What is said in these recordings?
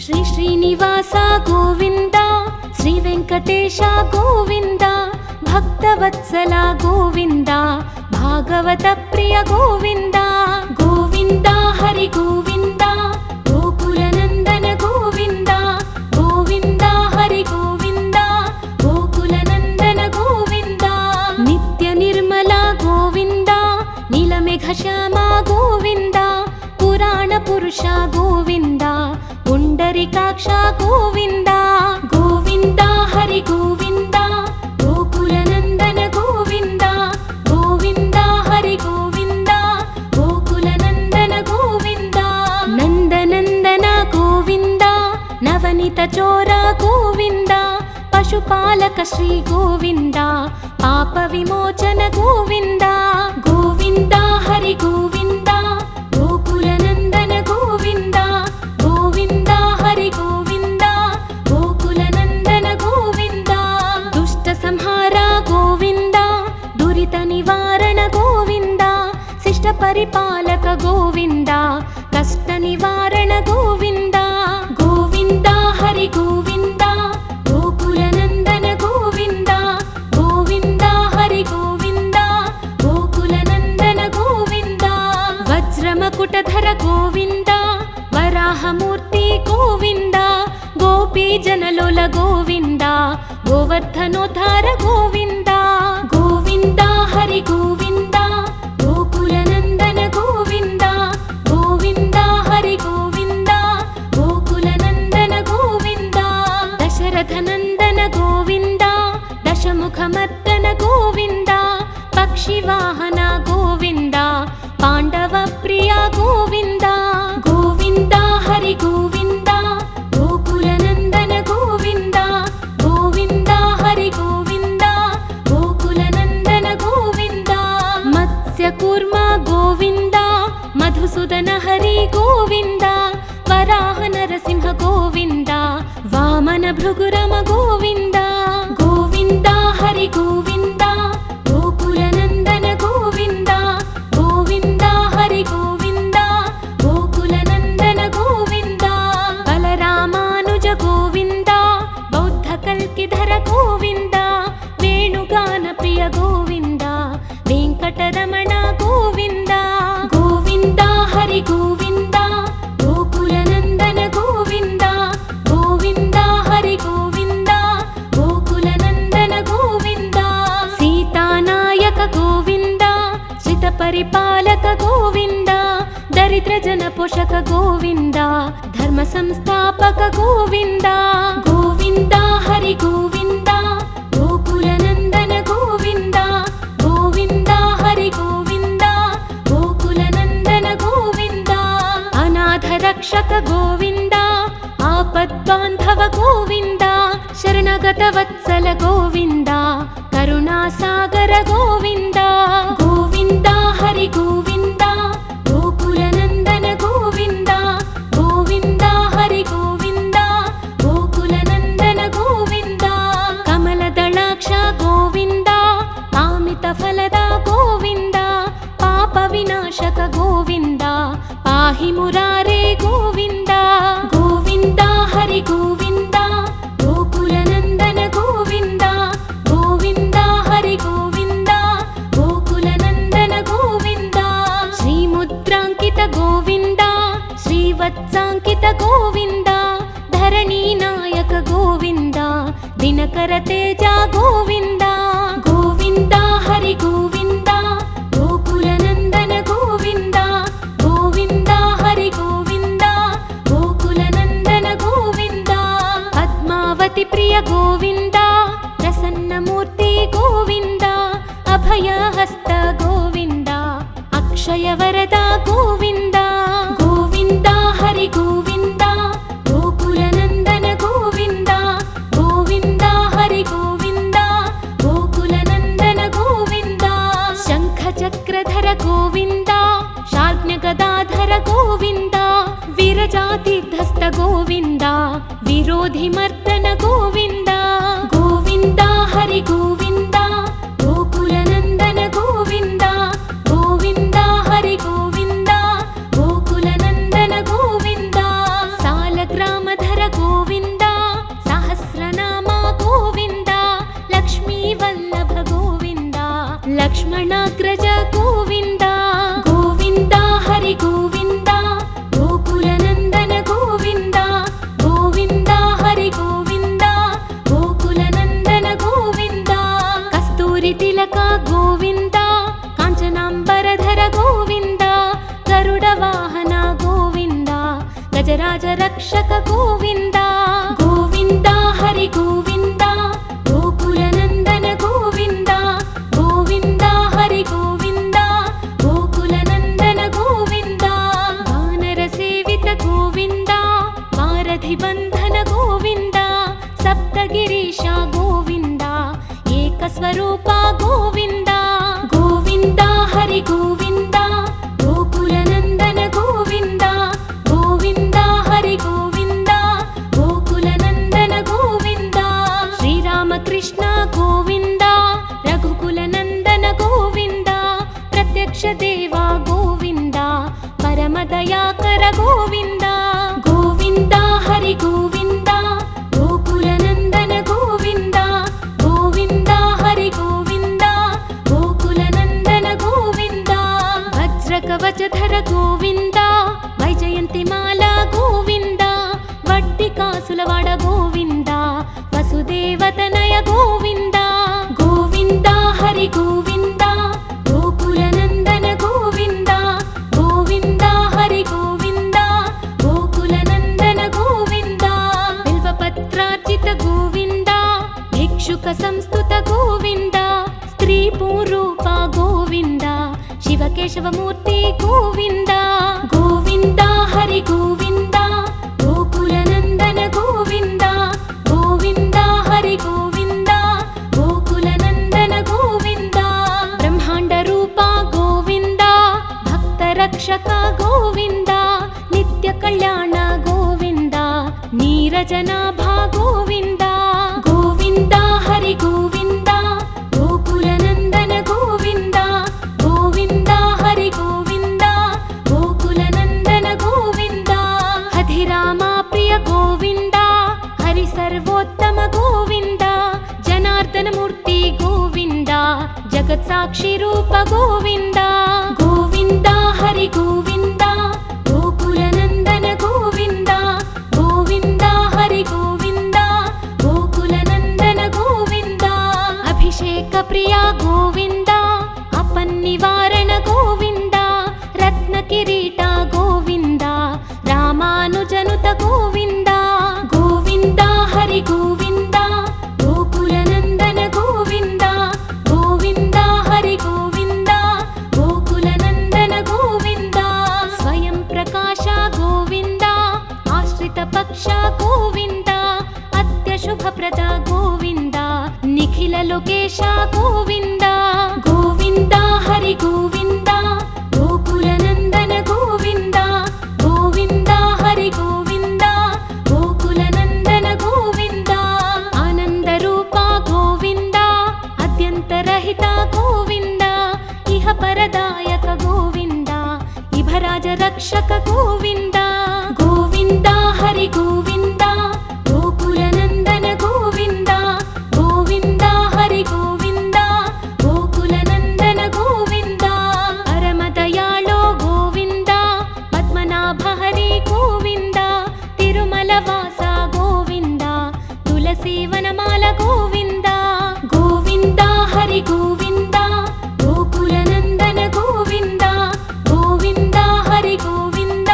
శ్రీ శ్రీనివాస గోవింద, శ్రీ వెంకటేశ గోవింద, భక్తవత్సల గోవింద, భాగవత ప్రియ గోవింద. గోవింద హరి గోవింద, గోకుల నందన గోవింద. గోవింద హరి గోవింద, గోకుల నందన గోవింద. నిత్య నిర్మల గోవింద, నీలమేఘ శ్యామ గోవింద, పురాణ పురుష గోవింద, పుండరీకాక్ష గోవింద. గోవింద హరి గోవింద, గోకుల నందన గోవింద. గోవింద హరి గోవింద, గోకుల నందన గోవింద. నందనందన గోవింద, నవనీత చోర గోవింద, పశుపాలక శ్రీ గోవింద, పాప విమోచన గోవింద. గోవింద హరి గోవింద, గోకుల నందన గోవింద. గోవింద హరి గోవింద, గోకుల నందన గోవింద. దుష్ట సంహార గోవింద, దురిత నివారణ గోవింద, శిష్ట పరిపాలక గోవింద, కష్ట నివారణ గోవింద. గోవింద హరి గోవింద, గోకుల నందన గోవింద. గోవింద హరి గోవింద, గోకుల నందన గోవింద. వజ్రమకుటధర గోవింద, వరాహమూర్తి గోవింద, గోపీ జనలోల గోవింద, గోవర్ధనోద్ధార గోవింద. గోవింద హరి గోవింద, గోకుల నందన గోవింద. గోవింద హరి గోవింద, గోకుల నందన గోవింద. దశరథ నందన గోవింద, దశముఖమర్దన గోవింద, పక్షివాహన గోవింద, పాండవ ప్రియ గోవింద. గోవింద హరి గోవింద, గోకుల నందన గోవింద. గోవింద హరి గోవింద, గోకుల నందన గోవింద. మత్స్య కూర్మ గోవింద, మధుసూదన హరి గోవింద, వరాహ నరసింహ గోవింద, వామన భృగురమ గోవింద. గోవింద హరి గోవింద, గోకుల నందన గోవింద. గోవింద హరి గోవింద, గోకుల నందన గోవింద. బలరామానుజ గోవింద, బౌద్ధ కల్కిధర గోవింద, వేణుగాన ప్రియ గోవింద, వెంకటరమణ గోవింద. గోవింద హరి గోవింద, గోకుల నందన గోవింద. గోవింద హరి గోవింద, గోకుల నందన గోవింద. సీతానాయక గోవింద, శ్రిత పరిపాలక గోవింద, దరిద్ర జన పోషక గోవింద, ధర్మ సంస్థాపక గోవింద. గోవింద హరి గోవింద, గోకుల నందన గోవింద. గోవింద హరి గోవింద, గోకుల నందన గోవింద. అనాథ రక్షక గోవింద, ఆపద్బాంధవ గోవింద, శరణగత వత్సల గోవింద, కరుణాసాగర గోవింద. గోవింద హరి గోవింద, గోకుల నందన గోవింద. గోవింద హరి గోవింద, గోకుల నందన గోవింద. కమలదళాక్ష గోవింద, కామిత ఫలద గోవింద, పాప వినాశక గోవింద, పాహి మురారే గోవింద. గోవింద హరి గోవింద, గోకుల నందన గోవింద. గోవింద హరి గోవింద, గోకుల నందన గోవింద. శ్రీముద్రాంకిత గోవింద, శ్రీవత్సాంకిత గోవింద, ధరణీ నాయక గోవింద, దినకర తేజ గోవింద. గోవింద హరి గోవింద, గోకుల నందన గోవింద. గోవింద హరి గోవింద, గోకుల నందన గోవింద. పద్మావతి ప్రియ గోవింద, ప్రసన్నమూర్తి గోవింద, అభయహస్త గోవింద, అక్షయ వరద గోవింద. గోవింద హరి గోవింద, గోకుల నందన గోవింద. గోవింద హరి గోవింద, గోకుల నందన గోవింద. శంఖ చక్రధర గోవింద, శార్జ్ఞ గదాధర గోవింద, విరజాతీర్థస్థ గోవింద, విరోధి మర్దన గోవింద. గోవింద హరి గోవింద, గోకుల నందన గోవింద. గోవింద హరి గోవింద, గోకుల నందన గోవింద. సాలగ్రామధర व्रजराज रक्षक गोविन्द गोविन्द हरि गोविन्द गोकुलनन्दन गोविन्द गोविन्द हरि गोविन्द गोकुलनन्दन गोविन्द वानरसेवित गोविन्द वारधिबन्धन गोविन्द सप्तगिरीश गोविन्द एकस्वरूप गोविन्द गोविन्द हरि गोविन्द गोकुलनन्दन गोविन्द गोविन्द हरि गोविन्द गोकुलनन्दन गोविन्द श्रीरामकृष्ण गोविन्द रघुकुलनन्दन गोविन्द प्रत्यक्ष देव गोविन्द परमदयाकर गोविन्द गोविन्द हरि गोविन्द गोकुलनन्दन गोविन्द गोविन्द हरि गोविन्द गोकुलनन्दन गोविन्द वज्रकवचधर गोविन्द वैजयन्तिमाला गोविन्द वड्डिकासुलवाड गोविन्द वसुदेवतनय गोविन्द गोविन्द हरि गोविन्द गोकुलनन्दन गोविन्द गोविन्द हरि गोविन्द गोकुलनन्दन गोविन्द बिल्वपत्रार्चित गोविन्द भिक्षुक संस्तुत गोविन्द स्त्रीपूरूप गोविन्द शिवकेशवमूर्ति गोविन्द गोविन्द हरि गोविन्द गोकुलनन्दन गोविन्द गोविन्द हरि गोविन्द गोकुलनन्दन गोविन्द ब्रह्माण्डरूप गोविन्द भक्तरक्षक गोविन्द नित्यकल्याण गोविन्द नीरजनाभा गोविन्द गोविन्द हरि गोविन्द गोकुलनन्दन गोविन्द गोविन्द हरि गोविन्द गोकुलनन्दन गोविन्द हधिरामा प्रिय गोविन्द हरि सर्वोत्तम गोविन्द जनार्दनमूर्ति गोविन्द जगत्साक्षि रूप गोविन्द गोविन्द हरि गोविन्द गोकुलनन्दन गोविन्द गोविन्द हरि गोविन्द गोकुलनन्दन गोविन्द अभिषेक प्रिय गोविन्द अपन्निवारण गोविन्द रत्नकिरीट गोविन्द रामानुजनुत गोविन्द गोविन्द हरि गोविन्द गोकुलनन्दन गोविन्द गोविन्द हरि गोविन्द गोकुलनन्दन गोविन्द स्वयं प्रकाश गोविन्द आश्रित पक्ष गोविन्द अत्यशुभप्रद गोविन्द निखिल लोकेश गोविन्द गोविन्द हरि गोविन्द गोकुलनन्दन गोविन्द गोविन्द हरि गोविन्द गोकुलनन्दन गोविन्द आनन्दरूप गोविन्द अद्यन्तरहित गोविन्द इह परदायक गोविन्द इभराज रक्षक गोविन्द गोविन्द हरि गोविन्द गोकुलनन्दन गोविन्द गोविन्द हरि गोविन्द गोकुलनन्दन गोविन्द परमदयाळो गोविन्द पद्मनाभ हरि गोविन्द तिरुमलवास गोविन्द तुलसीवनमाल गोविन्द गोविन्द हरि गोविन्द गोकुलनन्दन गोविन्द गोविन्द हरि गोविन्द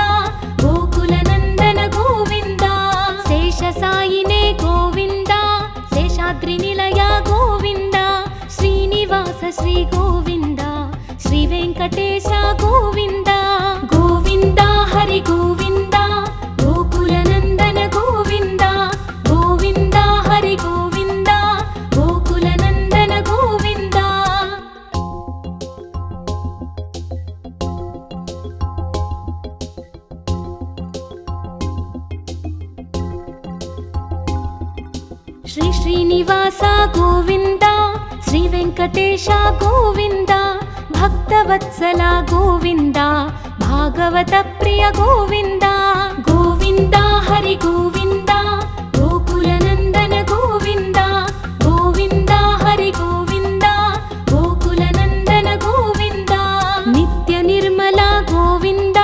गोकुलनन्दन गोविन्द शेषसायिने गोविन्द शेषाद्रिनिलय गोविन्द श्रीनिवास श्री गोविन्द श्रीवेङ्कटेश गोविन्द गोविन्द हरि गोविन्द गोकुलनन्दन गोविन्द गोविन्द हरि गोविन्द गोकुलनन्दन गोविन्द श्री श्रीनिवास गोविन्द श्रीवेङ्कटेश गोविन्द भक्तवत्सल गोविन्द भागवत प्रिय गोविन्द गोविन्द हरि गोविन्द गोकुलनन्दन गोविन्द गोविन्द हरि गोविन्द गोकुलनन्दन गोविन्द नित्य निर्मल गोविन्द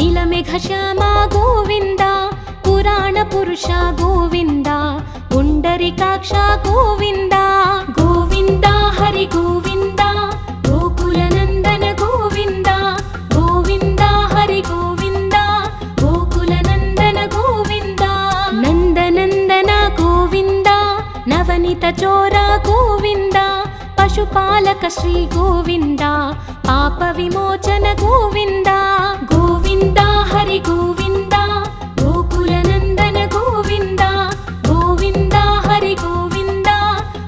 नीलमेघश्याम गोविन्द पुराण पुरुष गोविन्द पुण्डरीकाक्ष गोविन्द गोविन्द हरि गोविन्द गोकुलनन्दन गोविन्द गोविन्द हरि गोविन्द गोकुलनन्दन चोरा गोविन्द पशुपालक श्री गोविन्द पाप विमोचन गोविन्द गोविन्द हरि गोविन्द गोकुलनन्दन गोविन्द गोविन्द हरि गोविन्द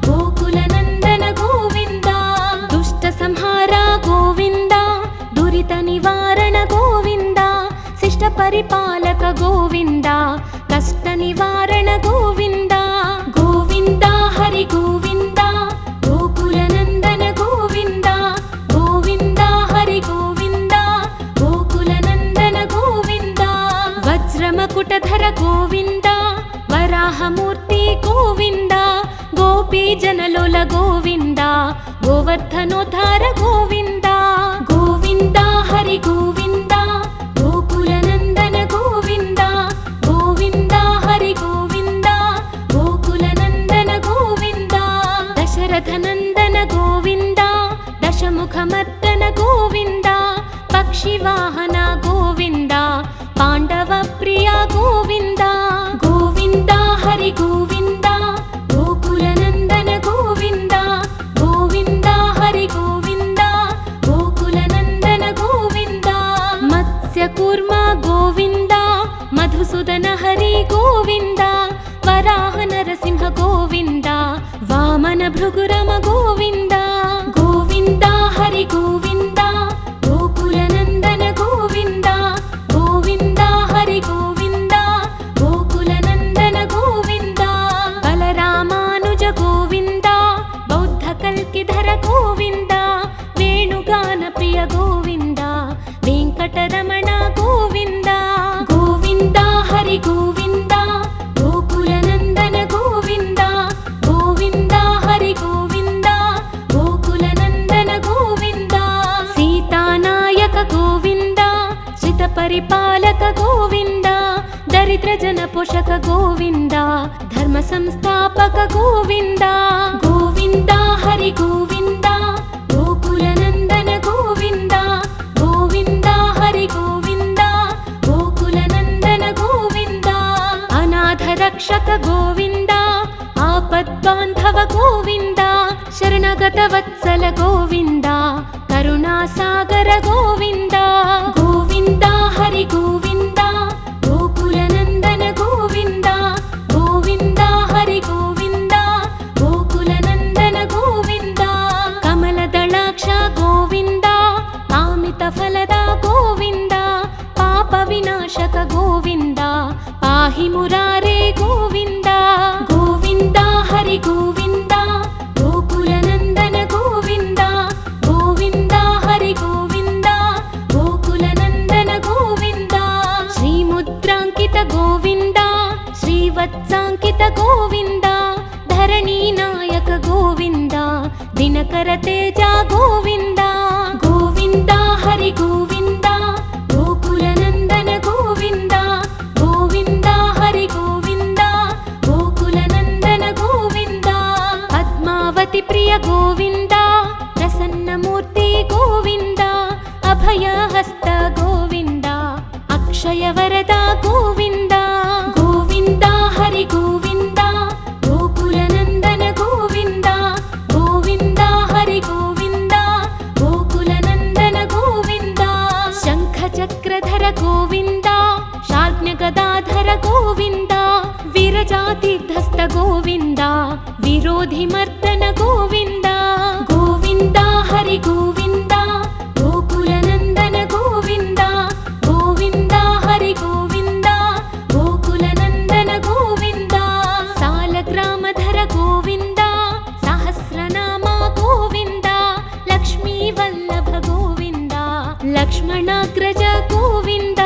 गोकुलनन्दन गोविन्द दुष्ट संहार गोविन्द दुरित निवारण गोविन्द शिष्ट परिपालक गोविन्द कष्ट निवारण गोविन्द गोविन्द हरि गोविन्द गोकुलनन्दन गोविन्द गोविन्द हरि गोविन्द गोकुलनन्दन गोविन्द वज्रमकुटधर गोविन्द वराहमूर्ति गोविन्द गोपीजनलोल गोविन्द गोवर्धनोद्धार गोविन्द गोविन्द हरि गोविन्द गोकुलनन्दन गोविन्द गोविन्द हरि गोविन्द गोकुलनन्दन गोविन्द दशरथनन्दन गोविन्द दशमुखमर्दन गोविन्द पक्षिवाहन गोविन्द पाण्डवप्रिय गोविन्द गोविन्द हरि गोविन्द गोकुलनन्दन गोविन्द गोविन्द हरि गोविन्द गोकुलनन्दन गोविन्द मत्स्यकूर्म गोविन्द मधुसूदन हरि गोविन्द वराह नरसिंह गोविन्द वामन भृगुरम गोविन्द गोविन्द हरि गोविन्द गोकुलनन्दन गोविन्द गोविन्द हरि गोविन्द गोकुलनन्दन गोविन्द बलरामानुज गोविन्द बौद्धकल्किधर गोविन्द वेणुगानप्रिय गोविन्द वेङ्कटरमण गोविन्द गोविन्द हरि गोविन्द गोकुलनन्दन गोविन्द गोविन्द हरि गोविन्द गोकुलनन्दन गोविन्द सीतानायक गोविन्द श्रितपरिपालक गोविन्द दरिद्रजनपोषक गोविन्द धर्म संस्थापक गोविन्द गोविन्द हरि गोविन्द गोकुलनन्दन गोविन्द गोविन्द हरि गोविन्द गोकुलनन्दन गोविन्द अनाथरक्षक गोविन्द आपद्बान्धव गोविन्द शरणगतवत्सल गोविन्द करुणासागर गोविन्द गोविन्द हरि गोविन्द गोकुलनन्दन गोविन्द गोविन्द हरि गोविन्द गोकुलनन्दन गोविन्द कमलदलाक्ष गोविन्द कामितफलद गोविन्द पापविनाशक गोविन्द पाहि मुरारे गोविन्द गोविन्द हरि गोविन्द गोकुलनन्दन गोविन्द गोविन्द हरि गोविन्द गोकुलनन्दन गोविन्द श्रीमुद्राङ्कित गोविन्द श्रीवत्साङ्कित गोविन्द धरणीनायक गोविन्द दिनकर तेज गोविन्द गोविन्द हरि गोविन्द गोकुलनन्दन गोविन्द गोविन्द हरि गोविन्द गोकुलनन्दन गोविन्द पद्मावती प्रिय गोविन्द प्रसन्नमूर्ति गोविन्द अभयहस्त गोविन्द अक्षयवरद गोविन्द गोविन्द हरि गोविन्द गोकुलनन्दन गोविन्द गोविन्द हरि गोविन्द गोकुलनन्दन गोविन्द शङ्खचक्रधर गोविन्द शार्ङ्गगदाधर गोविन्द वीरजातिधस्त गोविन्द विरोधिमर्दन गोविन्द गोविन्द हरि गोविन्द गोकुलनन्दन गोविन्द गोविन्द हरि गोविन्द गोकुलनन्दन गोविन्द सालग्रामधर गोविन्द सहस्रनाम गोविन्द लक्ष्मीवल्लभ गोविन्द लक्ष्मणाग्रज गोविन्द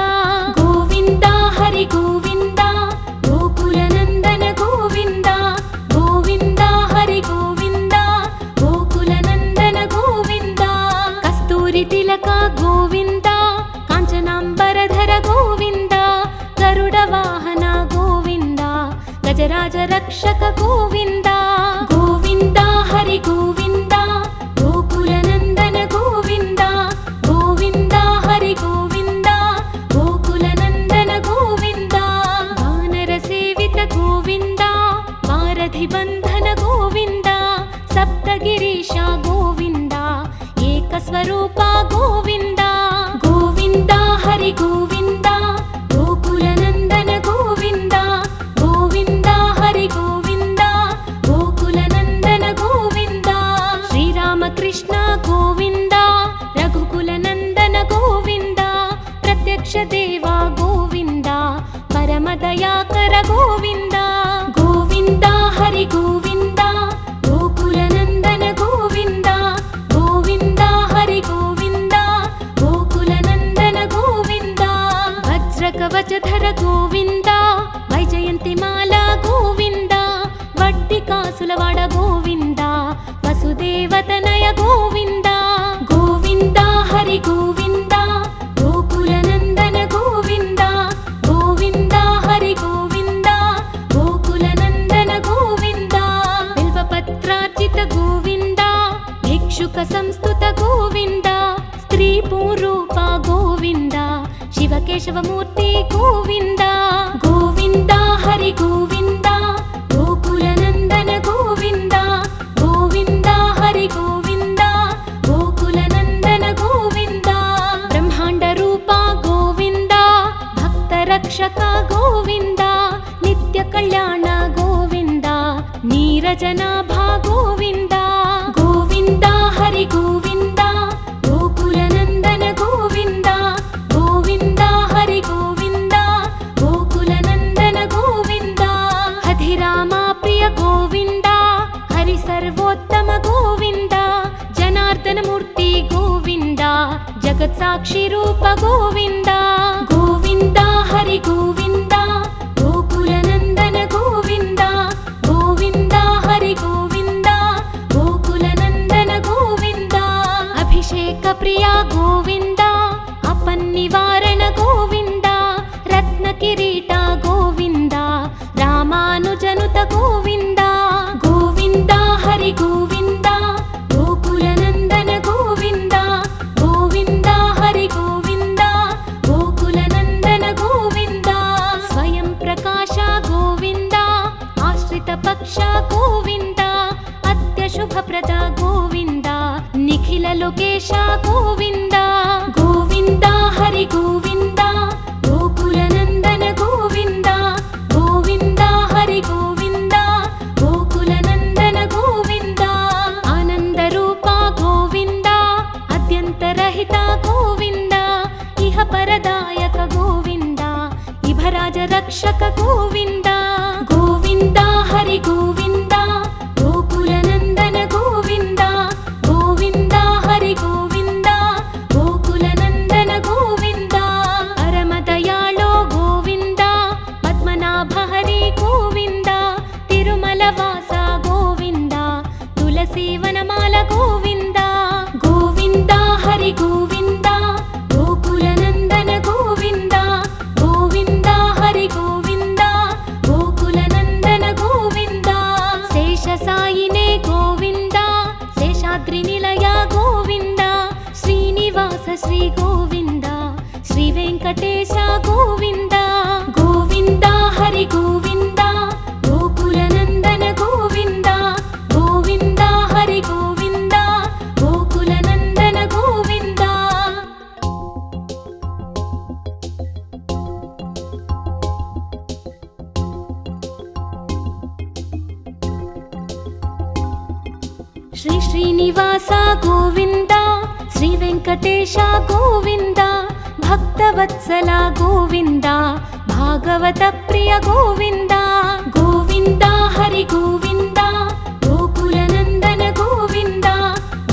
गोविन्द हरि गोविन्द गोकुलनन्दन गोविन्द गोविन्द हरि गोविन्द गोकुलनन्दन गोविन्द कस्तूरितिलक गोविन्द काञ्चनाम्बरधर गोविन्द गरुडवाहन गोविन्द गजराज रक्षक गोविन्द गोविन्द हरि गोविन्द गोकुलनन्दन गोविन्द गोविन्द हरि गोविन्द गोकुलनन्दन गोविन्द वानरसेवित गोविन्द वारधिबन्धन गोविन्द देवा गोविन्द परमदयाकर गोविन्द गोविन्द हरि गोविन्द गोकुलनन्दन गोविन्द गोविन्द हरि गोविन्द गोकुलनन्दन गोविन्द वज्रकवचधर गोविन्द वैजयन्तिमाला गोविन्द वड्डिकासुलवाड गोविन्द वसुदेवतनय गोविन्द गोविन्द हरि गोविन्द गोकुलनन्दन गोविन्द गोविन्द हरि गोविन्द गोकुलनन्दन गोविन्द बिल्वपत्रार्चित गोविन्द भिक्षुक संस्तुत गोविन्द स्त्रीपूरूप गोविन्द शिवकेशवमूर्ति गोविन्द गोविन्द हरि गोविन्द गोकुलनन्दन गोविन्द गोविन्द हरि गोविन्द गोकुलनन्दन गोविन्द ब्रह्माण्डरूप गोविन्द भक्तरक्षक गोविन्द नित्यकल्याण गोविन्द नीरजनाभा गोविन्द गोविन्द हरि गोविन्द गोकुलनन्दन गोविन्द गोविन्द हरि गोविन्द गोकुलनन्दन गोविन्द हधिरामा प्रिय गोविन्द हरि सर्वोत्तम गोविन्द जनार्दन मूर्ति गोविन्द जगत्साक्षी रूप गोविन्द गोविन्द हरि गोविन्द गोकुलनन्दन गोविन्द गोविन्द हरि गोविन्द गोकुलनन्दन गोविन्द अभिषेक प्रिय गोविन्द अपन्निवारण गोविन्द रत्नकिरीट गोविन्द रामानुजनुत गोविन्द गोविन्द हरि गोविन्द गोकुलनन्दन गोविन्द गोविन्द हरि गोविन्द गोकुलनन्दन गोविन्द स्वयं प्रकाश गोविन्द आश्रित पक्ष गोविन्द अत्यशुभप्रद गोविन्द निखिल लोकेश गोविन्द गोविन्द हरि गोविन्द गोकुलनन्दन गोविन्द गोविन्द हरि गोविन्द गोकुलनन्दन गोविन्द आनन्दरूप गोविन्द अद्यन्तरहित गोविन्द इह परदायक गोविन्द इभराज रक्षक गोविन्द गोविन्द हरि गोविन्द गोकुलनन्दन गोविन्द गोविन्द हरि गोविन्द गोकुलनन्दन गोविन्द परमदयाळो गोविन्द पद्मनाभ हरि गोविन्द तिरुमलवास गोविन्द तुलसीवनमाल गोविन्द गोविन्द हरि गोविन्द गोकुलनन्दन गोविन्द गोविन्द हरि गोविन्द गोकुलनन्दन गोविन्द शेषसायिने गोविन्द शेषाद्रिनिलय गोविन्द श्रीनिवास श्री गोविन्द श्रीवेङ्कटेश गोविन्द गोविन्द हरि गोविन्द गोकुलनन्दन गोविन्द गोविन्द हरि गोविन्द गोकुलनन्दन गोविन्द श्री श्रीनिवास गोविन्द श्री वेङ्कटेश गोविन्द भक्तवत्सल गोविन्द भागवत प्रिय गोविन्द गोविन्द हरि गोविन्द गोकुलनन्दन गोविन्द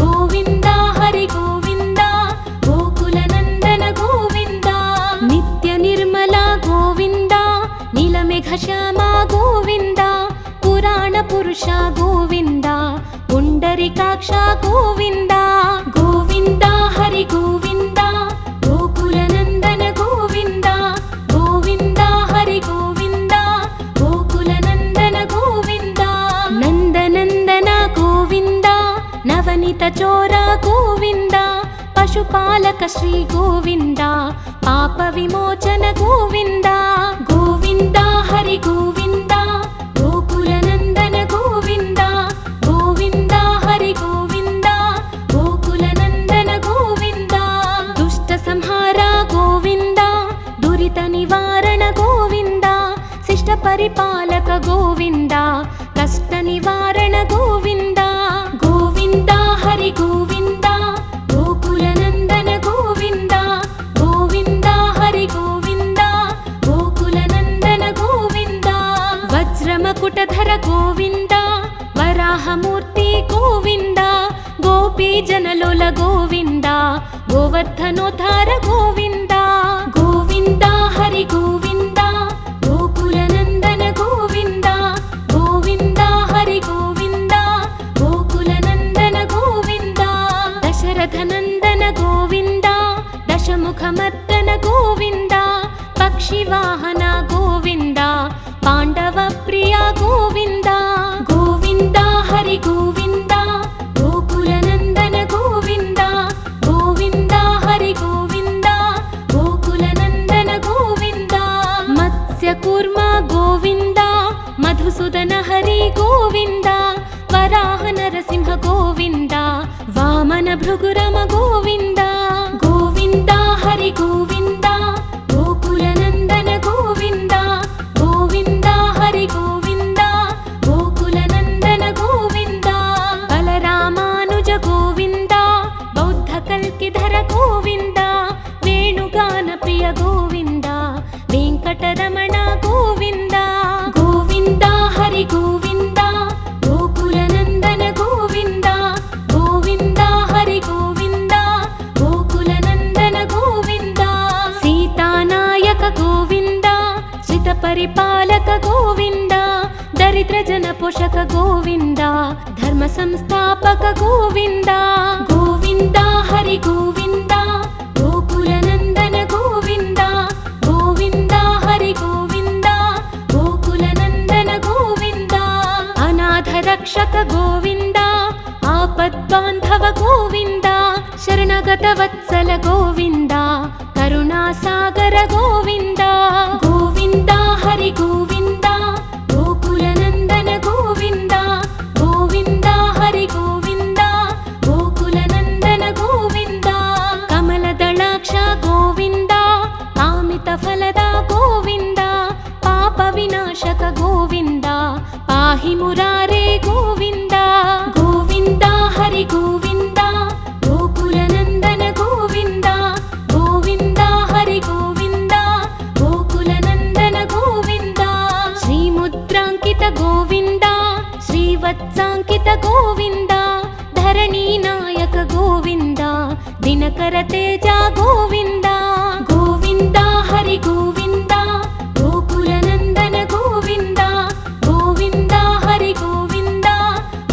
गोविन्द हरि गोविन्द गोकुलनन्दन गोविन्द नित्य निर्मल गोविन्द नीलमेघश्यामा गोविन्द पुराण पुरुष गोविन्द पुण्डरीकाक्ष गोविन्द गोविन्द हरि गोविन्द गोकुलनन्दन गोविन्द गोविन्द हरि गोविन्द गोकुलनन्दन गोविन्द नन्दनन्दन गोविन्द नवनीत चोर गोविन्द पशुपालक श्री गोविन्द पाप विमोचन गोविन्द गोविन्द हरि गोविन्द गोकुलनन्दन गोविन्द गोविन्द हरि गोविन्द गोकुलनन्दन गोविन्द दुष्ट संहार गोविन्द दुरित निवारण गोविन्द शिष्ट परिपालक गोविन्द कष्ट निवारण गोविन्द गोविन्द हरि गोविन्द गोकुलनन्दन गोविन्द गोविन्द हरि గోవింద వరాహమూర్తి గోవింద గోపీ జనలోల గోవింద గోవర్ధనోద్ధార గోవింద గోవింద హరి గోవింద గోకుల నందన గోవింద గోవింద హరి గోవింద గోకుల నందన గోవింద దశరథ నందన గోవింద దశముఖమర్దన గోవింద పక్షివాహన గోవింద పాండవ ప్రియ గోవింద గోవింద హరి గోవింద గోకుల నందన గోవింద గోవింద హరి గోవింద గోకుల నందన గోవింద మత్స్య కూర్మ గోవింద మధుసూదన హరి గోవింద వరాహ నరసింహ గోవింద వామన భృగురమ గోవింద గోవింద హరి గోవింద గోకుల నందన గోవింద గోవింద హరి గోవింద గోకుల నందన గోవింద బలరామానుజ గోవింద బౌద్ధ కల్కిధర గోవింద వేణుగాన ప్రియ గోవింద వెంకటరమణ గోవింద గోవింద హరి గోవింద గోకుల నందన గోవింద గోవింద హరి గోవింద గోకుల నందన గోవింద సీతానాయక గోవింద శ్రిత పరిపాలక గోవింద దరిద్ర జన పోషక గోవింద ధర్మ సంస్థాపక గోవింద గోవింద హరి గోవింద గోకుల నందన గోవింద గోవింద హరి గోవింద గోకుల నందన గోవింద అనాథ రక్షక గోవింద ఆపద్బాంధవ గోవింద శరణగత వత్సల గోవింద కరుణాసాగర గోవింద గోవింద హరి గోవింద గోకుల నందన గోవింద గోవింద హరి గోవింద గోకుల నందన గోవింద కమలదళాక్ష గోవింద కామిత ఫలద గోవింద పాప వినాశక గోవింద పాహి మురారే గోవింద గోవింద హరి గోవింద గోకుల నందన గోవింద గోవింద హరి గోవింద గోకుల నందన గోవింద శ్రీముద్రాంకిత గోవింద శ్రీవత్సాంకిత గోవింద ధరణీ నాయక గోవింద దినకర తేజ గోవింద గోవింద హరి గోవింద గోకుల నందన గోవింద గోవింద హరి గోవింద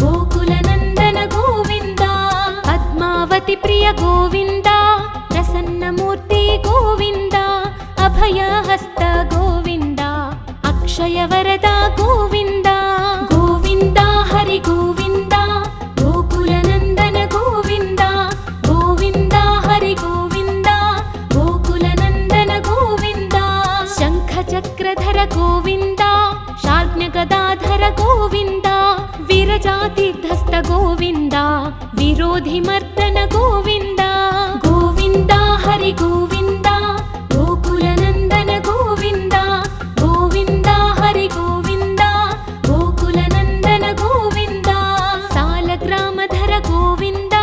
గోకుల నందన గోవింద పద్మావతి ప్రియ గోవింద ప్రసన్నమూర్తి గోవింద అభయహస్త గోవింద అక్షయ వరద గోవింద గోవింద హరి గోవింద గోకుల నందన గోవింద గోవింద హరి గోవింద గోకుల నందన గోవింద శంఖ చక్రధర గోవింద శార్జ్ఞ గదాధర గోవింద విరజాతీర్థస్థ గోవింద విరోధి మర్దన గోవింద గోవింద హరి గోవింద గోకుల నందన గోవింద గోవింద హరి గోవింద గోకుల నందన గోవింద సాలగ్రామధర గోవింద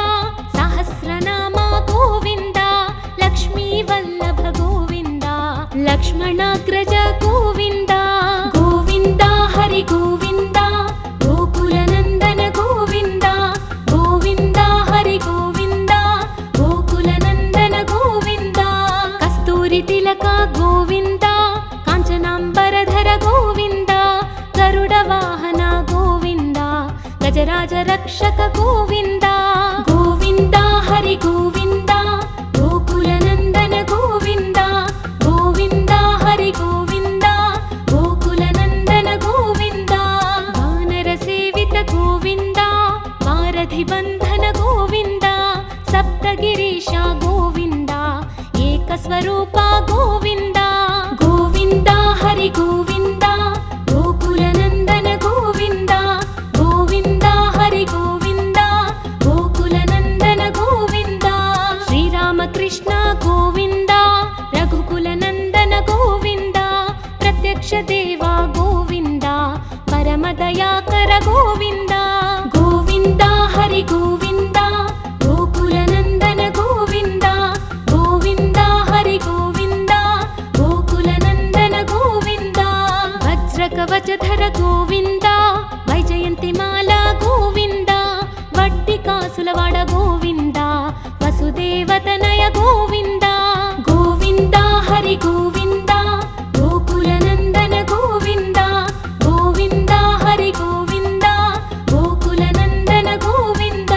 సహస్రనామ గోవింద లక్ష్మీ వల్లభ గోవింద లక్ష్మణాగ్రజ గోవింద గోవింద హరి గోవింద గోకుల నందన గోవింద గోవింద హరి గోవింద గోకుల నందన గోవింద కస్తూరి తిలక గోవింద కాంచనాంబరధర గోవింద గరుడ వాహన గోవింద గజరాజ రక్షక గోవింద గోవింద హరి గోవింద గోకుల నందన గోవింద గోవింద హరి గోవింద గోకుల నందన గోవింద వానర సేవిత గోవింద వారధి బంధన గోవింద సప్తగిరీశ గోవింద ఏకస్వరూప గోవింద గోవింద హరి గోవింద గోకుల నందన గోవింద గోవింద హరి గోవింద గోకుల నందన గోవింద శ్రీరామకృష్ణ గోవింద రఘుకుల నందన గోవింద ప్రత్యక్ష దేవ గోవింద పరమ దయాకర గోవింద గోవింద హరి గోవింద గోకుల నందన గోవింద గోవింద హరి గోవింద గోకుల నందన గోవింద వజ్రకవచధర గోవింద హరి గోవింద గోకులనందన గోవింద గోవింద హరి గోవింద గోకులనందన గోవింద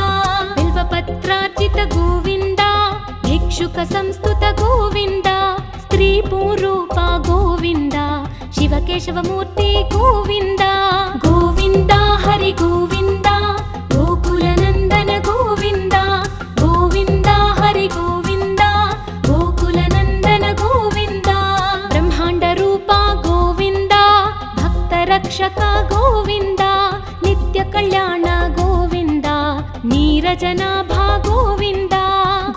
బిల్వపత్రార్చిత గోవింద భిక్షుక సంస్తుత గోవింద స్త్రీ పూరూప గోవింద శివకేశవమూర్తి గోవింద గోవింద హరి గోవింద గోకులనందన గోవింద గోవింద హరి గోవింద గోకులనందన గోవింద బ్రహ్మాండ రూప గోవింద భక్త రక్షక గోవింద నిత్య కళ్యాణ గోవింద నీరజనాభా గోవింద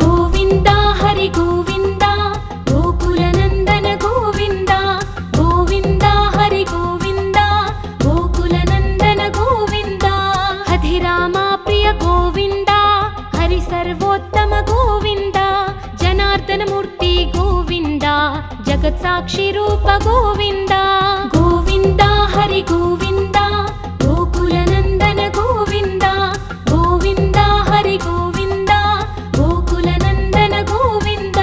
గోవింద హరి గోవింద గోకులనందన గోవింద గోవింద హరి గోవింద గోకులనందన గోవింద హధిరామ ప్రియ గోవింద హరి సర్వోత్తమ గోవింద జనార్దన మూర్తి గోవింద జగత్ సాక్షి రూప గోవింద గోవింద హరి గోవింద గోకులనందన గోవింద గోవింద హరి గోవింద గోకులనందన గోవింద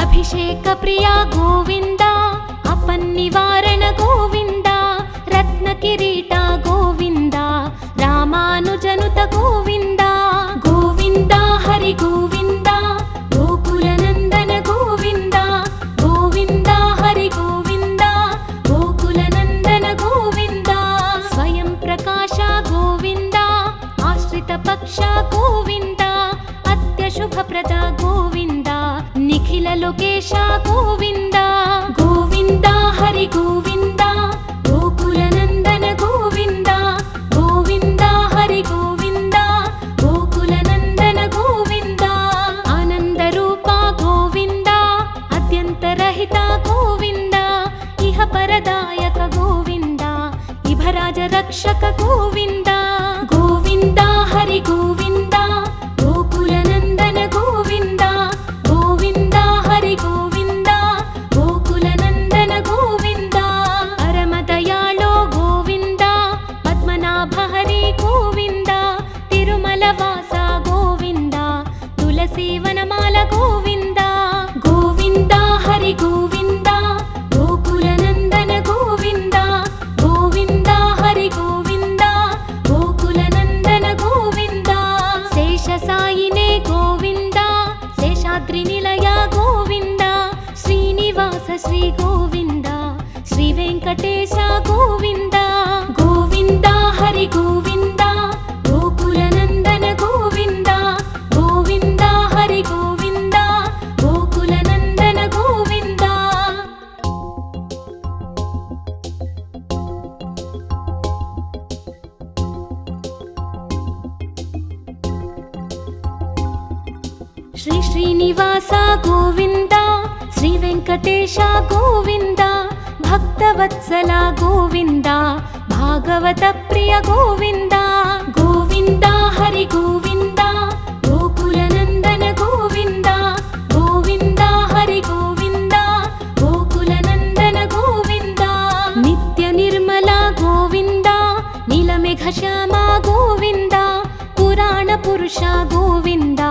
అభిషేక ప్రియ గోవింద అపన్నివారణ గోవింద రత్న కిరీట గోవింద రామానుజనుత గోవింద గోవింద హరి గోవింద గోకులనందన గోవింద గోవింద హరి గోవింద గోకులనందన గోవింద స్వయం ప్రకాశ గోవింద ఆశ్రిత పక్ష గోవింద అత్యశుభప్రద గోవింద నిఖిల లోకేశ గోవింద గోవింద హరి గోవింద గోకులనందన గోవింద గోవింద హరి గోవింద గోకులనందన గోవింద ఆనంద రూప గోవింద అత్యంతరహిత గోవింద ఇహ పరదాయక గోవింద ఇభరాజ రక్షక గోవింద గోవింద హరి గోవింద గోకులనందన గోవింద గోవింద హరి గోవింద గోకులనందన గోవింద పరమదయాళో గోవింద పద్మనాభ హరి గోవింద తిరుమల వాస గోవింద తులసి వనమాల గోవింద గోవింద హరి గోవింద గోకులనందన గోవింద గోవింద హరి గోవింద గోకులనందన గోవింద శేష సాయినే గోవింద శేషాద్రి నిలయ గోవింద శ్రీనివాస శ్రీ గోవింద శ్రీ వెంకటేశ గోవింద గోవింద హరి గోవింద గోకులనందన గోవింద గోవింద హరి గోవింద గోకులనందన గోవింద శ్రీ శ్రీనివాస గోవింద శ్రీ వెంకటేశ గోవింద భక్తవత్సల గోవింద భాగవత ప్రియ గోవింద గోవింద హరి గోవింద గోకులనందన గోవింద గోవింద హరి గోవింద గోకులనందన గోవింద నిత్య నిర్మల గోవింద నీలమేఘ శ్యామ గోవింద పురాణ పురుష గోవింద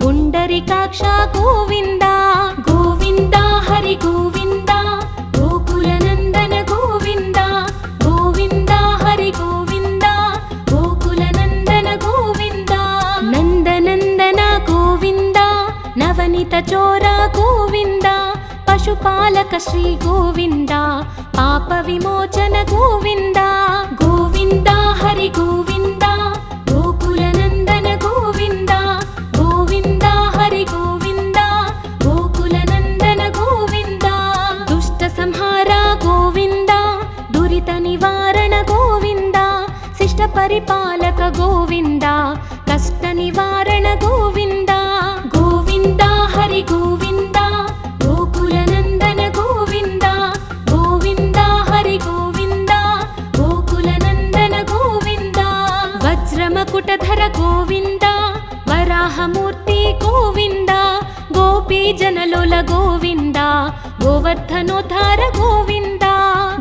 పుండరీకాక్ష గోవింద గోవింద హరి గోవింద గోకులనందన గోవింద గోవింద హరి గోవింద గోకులనందన గోవింద నందనందన గోవింద నవనిత చోర గోవింద పశుపాలక శ్రీ గోవింద పాప విమోచన గోవింద గోవింద హరి గోవింద గోకులనందన గోవింద గోవింద హరి గోవింద గోకులనందన గోవింద దుష్ట సంహార గోవింద దురిత నివారణ గోవింద శిష్ట పరిపాలక గోవింద కష్ట నివారణ గోవింద గోవింద హరి గోవింద గోకులనందన గోవింద గోవింద హరి గోవింద గోకులనందన గోవింద వజ్రమకుటధర గోవింద వరాహమూర్తి గోవింద గోపీ జనలోల గోవింద గోవర్ధనోద్ధార గోవింద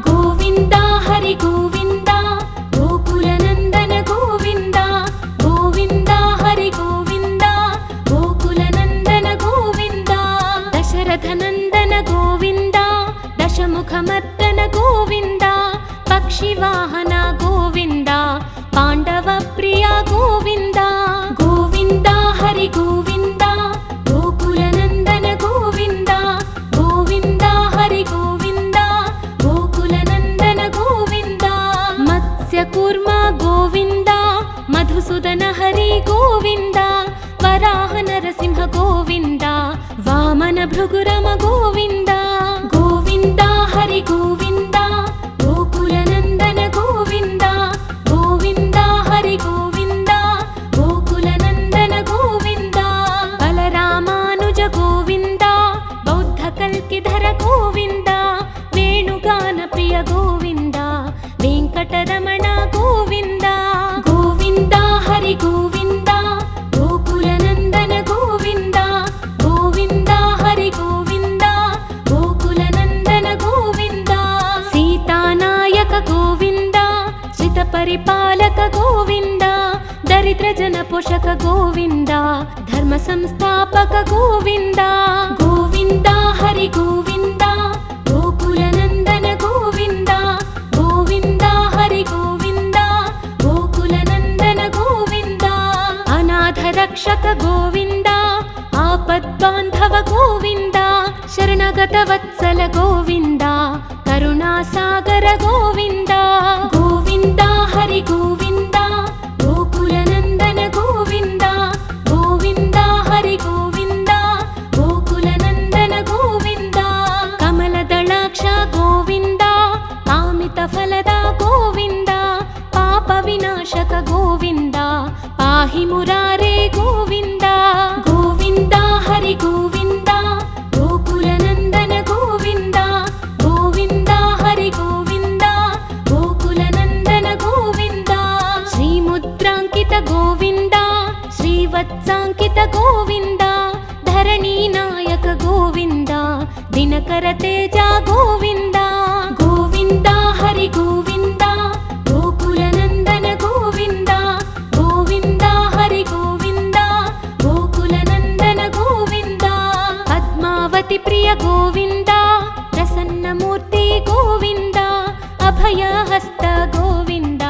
గోవింద హరి గోవింద గోకులనందన గోవింద గోవింద హరి గోవింద గోకులనందన గోవింద దశరథనందన గోవింద मुखमर्दन गोविन्द पक्षिवाहन गोविन्द पाण्डव प्रिय गोविन्द गोविन्द हरि गोविन्द गोकुलनन्दन गोविन्द गोविन्द हरि गोविन्द गोकुलनन्दन गोविन्द मत्स्यकूर्म गोविन्द मधुसूदन हरि गोविन्द वराह नरसिंह गोविन्द वामन भृगुरम गोविन्द गोविन्द हरि गोविन्द गोकुलनन्दन गोविन्द गोविन्द हरि गोविन्द गोकुलनन्दन गोविन्द बलरामानुज गोविन्द बौद्धकल्किधर गोविन्द वेणुगान प्रिय गोविन्द वेङ्कटरमण गोविन्द गोविन्द हरि गोविन्द गोकुलनन्दन गोविन्द गोविन्द हरि गोविन्द गोकुलनन्दन गोविन्द सीतानायक गोविन्द श्रितपरिपालक गोविन्द दरिद्रजन पोषक गोविन्द धर्म संस्थापक गोविन्द गोविन्द हरि गोविन्द गोकुलनन्दन गोविन्द गोविन्द हरि गोविन्द गोकुलनन्दन गोविन्द अनाथ रक्षक गोविन्द आपद्बान्धव गोविन्द शरणगत वत्सल गोविन्द करुणासागर गोविन्द गोविन्द हरि गोविन्द गोकुलनन्दन गोविन्द गोविन्द हरि गोविन्द गोकुलनन्दन गोविन्द कमलदलाक्ष गोविन्द कामितफलद गोविन्द पापविनाशक गोविन्द पाहि मुरारे गोविन्द गोविन्द हरि गोविन्द गोकुलनन्दन गोविन्द गोविन्द हरि गोविन्द गोकुलनन्दन गोविन्द श्रीमुद्राङ्कित गोविन्द श्रीवत्साङ्कित गोविन्द धरणीनायक गोविन्द दिनकर तेज गोविन्द गोविन्द हरि गोविन्द गोकुलनन्दन गोविन्द गोविन्द हरि गोविन्द गोकुलनन्दन गोविन्द पद्मावति प्रिय गोविन्द प्रसन्नमूर्ति गोविन्द अभयहस्त गोविन्द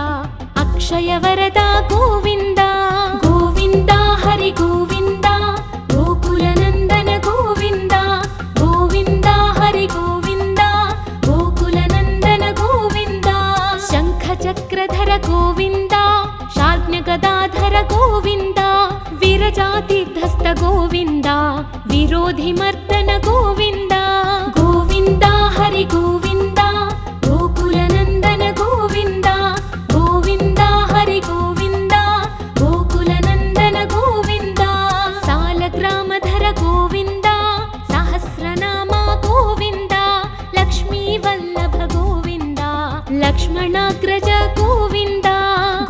अक्षयवरद गोविन्द गोविन्द हरि गोविन्द गोकुलनन्दन गोविन्द गोविन्द हरि गोविन्द गोकुलनन्दन गोविन्द शङ्खचक्रधर गोविन्द शार्ङ्गगदाधर गोविन्द वीरजातिधस्त गोविन्द विरोधिमर्दन गोविन्द गोविन्द हरि गोविन्द गोकुलनन्दन गोविन्द गोविन्द हरि गोविन्द गोकुलनन्दन गोविन्द सालग्रामधर गोविन्द सहस्रनाम गोविन्द लक्ष्मीवल्लभ गोविन्द लक्ष्मणाग्रज गोविन्द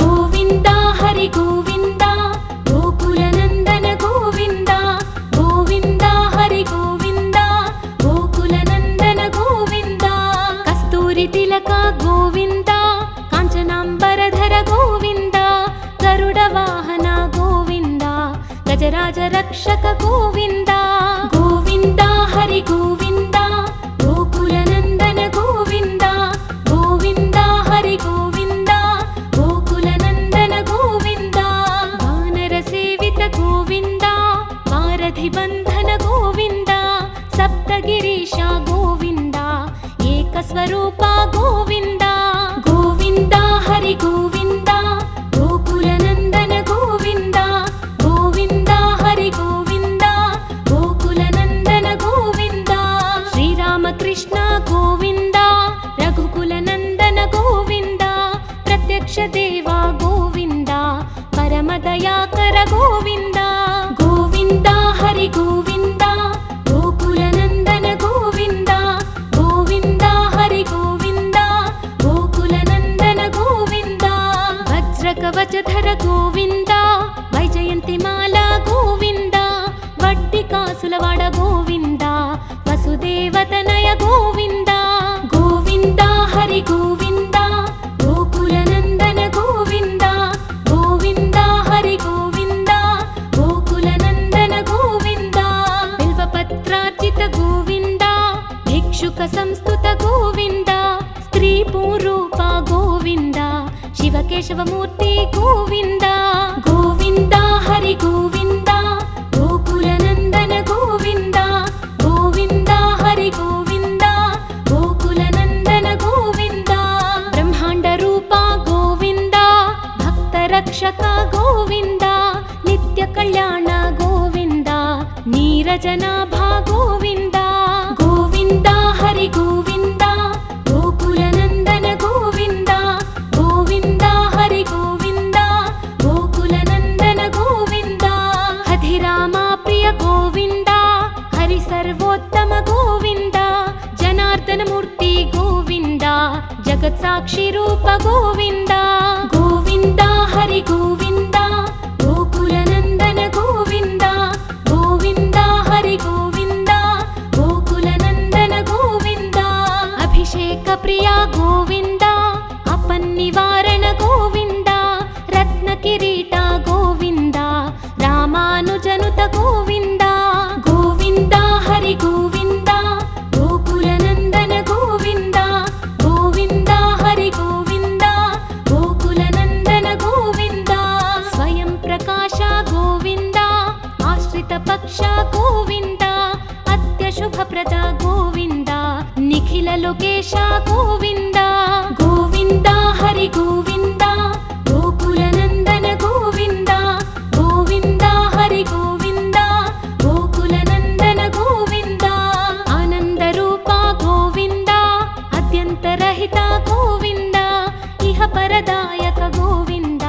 गोविन्द हरि गोविन्द गोकुलनन्दन गोविन्द गोविन्द हरि गोविन्द गोकुलनन्दन गोविन्द कस्तूरि तिलक गोविन्द काञ्चनाम्बरधर गोविन्द गरुडवाहन गोविन्द गजराज रक्षक गोविन्द गोविन्द हरि गोविन्द गोकुलनन्दन गोविन्द गोविन्द हरि गोविन्द गोकुलनन्दन गोविन्द वानरसेवित गोविन्द वारधिबन्धन गोविन्द सप्तगिरीश गोविन्द एकस्वरूप गोविन्द गोविन्द हरि गोविन्द गोकुलनन्दन गोविन्द गोविन्द हरि गोविन्द गोकुलनन्दन गोविन्द श्रीरामकृष्ण गोविन्द रघुकुलनन्दन गोविन्द प्रत्यक्ष देव गोविन्द परमदयाकर गोविन्द गोविन्द हरि गोविन्द गोकुलनन्दन गोविन्द गोविन्द हरि गोविन्द गोकुलनन्दन गोविन्द वज्रकवचधर गोविन्द वैजयन्तिमाला गोविन्द वड्डिकासुलवाड गोविन्द वसुदेवतनय गोविन्द गोविन्द हरि गोविन्द गोकुलनन्दन गोविन्द गोविन्द हरि गोविन्द गोकुलनन्दन गोविन्द बिल्वपत्रार्चित गोविन्द भिक्षुक సంస్తుత గోవింద స్త్రీ పూరూప గోవింద శివకేశవమూర్తి గోవింద గోవింద హరి గోవింద గోకుల నందన గోవింద గోవింద హరి గోవింద గోకుల నందన గోవింద బ్రహ్మాండ రూప గోవింద భక్త రక్షక గోవింద నిత్య కళ్యాణ గోవింద నీరజనాభ గోవింద గోవింద హరి గోవింద గోకుల నందన గోవింద గోవింద హరి గోవింద గోకుల నందన గోవింద హధిరామ ప్రియ గోవింద హరి సర్వోత్తమ గోవింద జనార్దన మూర్తి గోవింద జగత్ సాక్షి రూప గోవింద గోవింద హరి గోవింద గోకుల నందన గోవింద గోవింద హరి గోవింద గోకుల నందన గోవింద అభిషేక ప్రియ గోవింద అపన్నివారణ గోవింద రత్న కిరీట గోవింద రామానుజనుత గోవింద గోవింద హరి గోవింద గోకుల నందన గోవింద గోవింద హరి గోవింద గోకుల నందన గోవింద స్వయం ప్రకాశ గోవింద ఆశ్రిత పక్ష గోవింద అత్య శుభప్రద గోవింద నిఖిల లోకేశ గోవింద గోవింద హరి గోవింద గోకుల నందన గోవింద గోవింద హరి గోవింద గోకుల నందన గోవింద ఆనంద రూప గోవింద అద్యంతరహిత గోవింద ఇహ పరదాయక గోవింద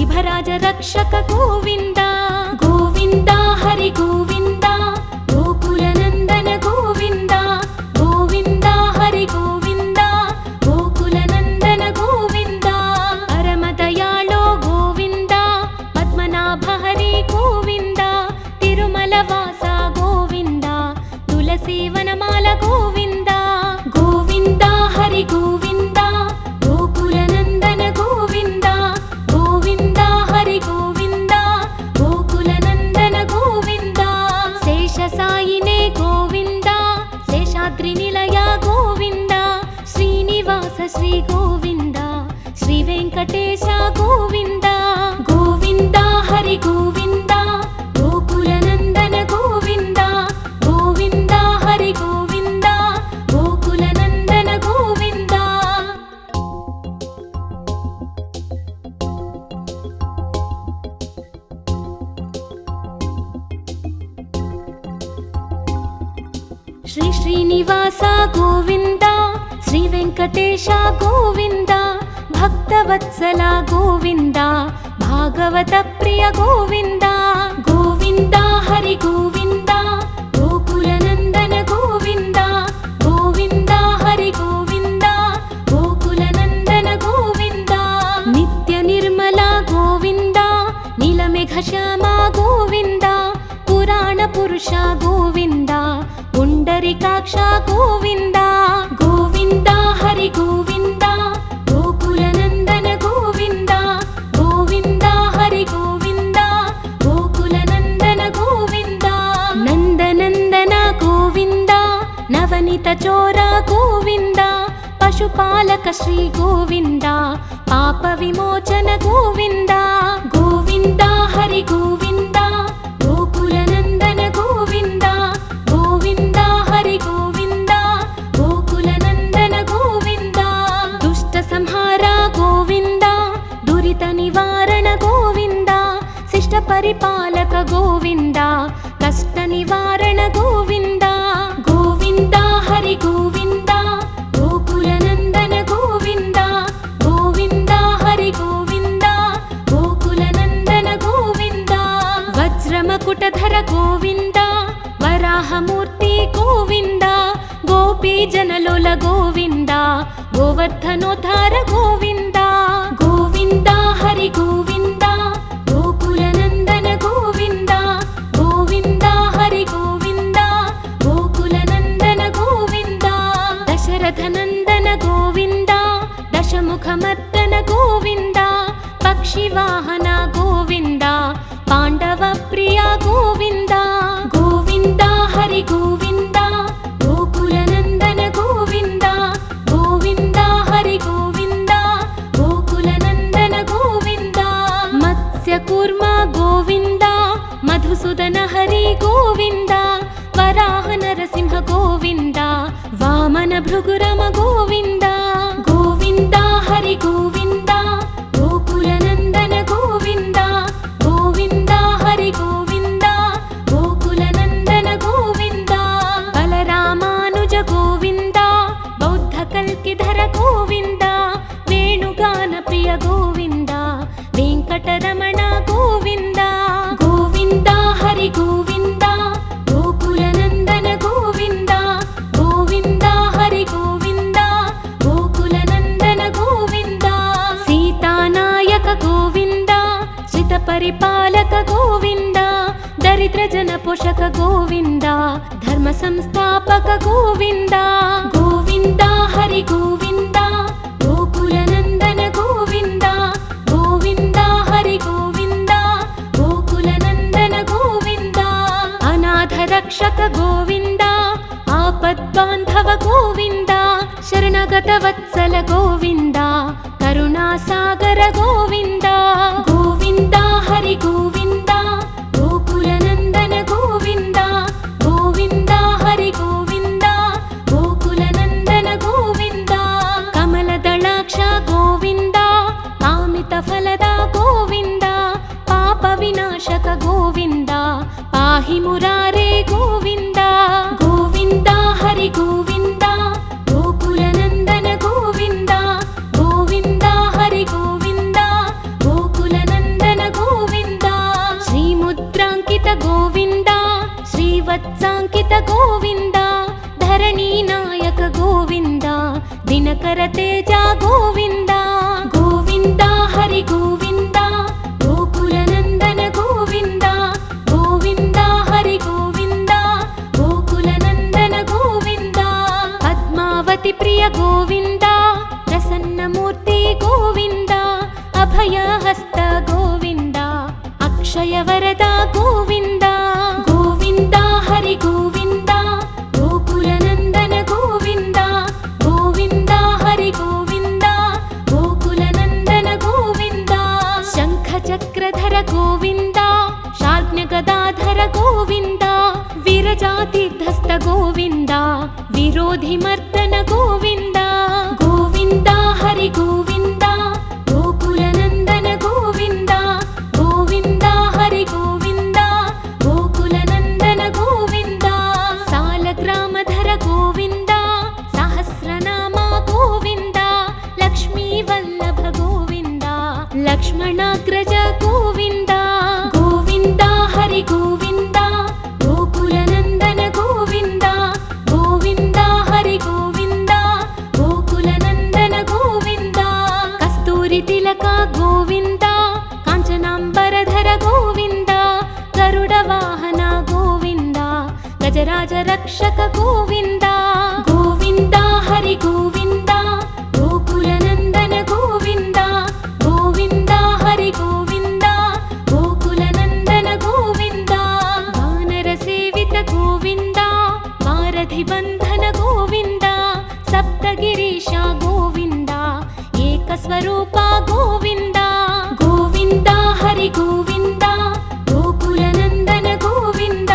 ఇభరాజ రక్షక గోవింద గోవింద హరి గోవింద గోకుల నందన గోవింద గోవింద హరి గోవింద గోకుల నందన గోవింద పరమ దయాళో గోవింద పద్మనాభ హరి గోవింద తిరుమల వాస గోవింద తులసి వనమాల గోవింద గోవింద హరి గోవింద గోకుల నందన గోవింద గోవింద హరి గోవింద గోకుల నందన గోవింద శేష సాయినే గోవింద శేషాద్రి నిలయ గోవింద శ్రీనివాస శ్రీ గోవింద శ్రీ వెంకటేశ గోవింద గోవింద హరి గోవింద గోకుల నందన గోవింద గోవింద హరి గోవింద గోకుల నందన గోవింద శ్రీ శ్రీనివాస గోవింద శ్రీ వెంకటేశ గోవింద భక్తవత్సల గోవింద భాగవత ప్రియ గోవింద గోవింద హరి గోవింద గోకుల నందన గోవింద గోవింద హరి గోవింద గోకుల నందన గోవింద నిత్య నిర్మల గోవింద నీలమేఘ శ్యామ గోవింద పురాణ పురుష గోవింద పుండరీకాక్ష గోవింద గోవింద హరి గోవింద గోకుల నందన గోవింద గోవింద హరి గోవింద గోకుల నందన గోవింద నందనందన గోవింద నవనిత చోర గోవింద పశుపాలక శ్రీ గోవింద పాప విమోచన గోవింద గోవింద హరి గోవింద గోకుల నందన గోవింద గోవింద హరి గోవింద గోకుల నందన గోవింద దుష్ట సంహార గోవింద దురిత నివారణ గోవింద శిష్ట పరిపాలక గోవింద కష్ట నివారణ గోవింద గోవింద హరి గోవింద గోకుల నందన గోవింద గోవింద హరి గోవింద గోకుల నందన గోవింద వజ్రమకుటధర గోవింద వరాహమూర్తి గోవింద గోపీ జనలోల గోవింద గోవర్ధనోద్ధార గోవింద గోవింద హరి గోవింద గోకుల నందన గోవింద గోవింద హరి గోవింద గోకుల నందన గోవింద దశరథ నందన గోవింద దశముఖమర్దన గోవింద పక్షివాహన గోవింద పాండవ ప్రియ గోవింద గోవింద హరి గోవింద గోకుల నందన గోవింద భృగురమ గోవింద గోవింద హరి గోవింద గోకుల నందన గోవింద గోవింద హరి గోవింద గోకుల నందన గోవింద బలరామానుజ గోవింద బౌద్ధ కల్కిధర గోవింద వేణుగాన ప్రియ గోవింద వెంకటరమణ గోవింద గోవింద హరి గోవింద గోకుల నందన గోవింద గోవింద హరి గోవింద గోకుల నందన గోవింద సీతానాయక గోవింద శ్రిత పరిపాలక గోవింద దరిద్ర జన పోషక గోవింద ధర్మ సంస్థాపక గోవింద గోవింద హరి గోవింద గోకుల నందన గోవింద గోవింద హరి గోవింద గోకుల నందన గోవింద అనాథ రక్షక గోవింద ఆపద్బాంధవ గోవింద శరణగత వత్సల గోవింద కరుణాసాగర గోవింద గోవింద హరి గోవింద గోకుల నందన గోవింద గోవింద హరి గోవింద గోకుల నందన గోవింద కమల దళాక్ష గోవింద కామిత ఫలద గోవింద పాప వినాశక గోవింద పాహి మురారే గోవింద గోవింద హరి గోవింద గోకుల నందన గోవింద గోవింద హరి గోవింద గోకుల నందన గోవింద శ్రీముద్రాంకిత గోవింద శ్రీవత్సాంకిత గోవింద ధరణీ నాయక గోవింద దినకర తేజ గోవింద గోవింద హరి గోవింద గోకుల నందన గోవింద గోవింద హరి గోవింద గోకుల నందన గోవింద పద్మావతి ప్రియ గోవింద ప్రసన్నమూర్తి గోవింద అభయహస్త గోవింద అక్షయ వరద గోవింద గోవింద హరి గోవింద గోకుల నందన గోవింద గోవింద హరి గోవింద గోకుల నందన గోవింద శంఖ చక్రధర గోవింద శార్జ్ఞ గదాధర గోవింద విరజాతీర్థస్థ గోవింద విరోధి మర్దన గోవింద గోవింద హరి గోవింద గోకుల నందన గోవింద గోవింద హరి గోవింద గోకుల నందన గోవింద సాలగ్రామధర గోవింద సహస్రనామ గోవింద లక్ష్మీ వల్లభ గోవింద లక్ష్మణాగ్రజ గోవింద గోవింద హరి గోవింద గోకుల నందన గోవింద గోవింద హరి గోవింద గోకుల నందన గోవింద కస్తూరి తిలక గోవింద కాంచనాంబరధర గోవింద గరుడ వాహన గోవింద గజరాజ రక్షక గోవింద గోవింద హరి గోవింద గోకుల నందన గోవింద గోవింద హరి గోవింద గోకుల నందన గోవింద వానర సేవిత గోవింద వారధి బంధన గోవింద సప్తగిరీశ గోవింద ఏకస్వరూప గోవింద గోవింద హరి గోవింద గోకుల నందన గోవింద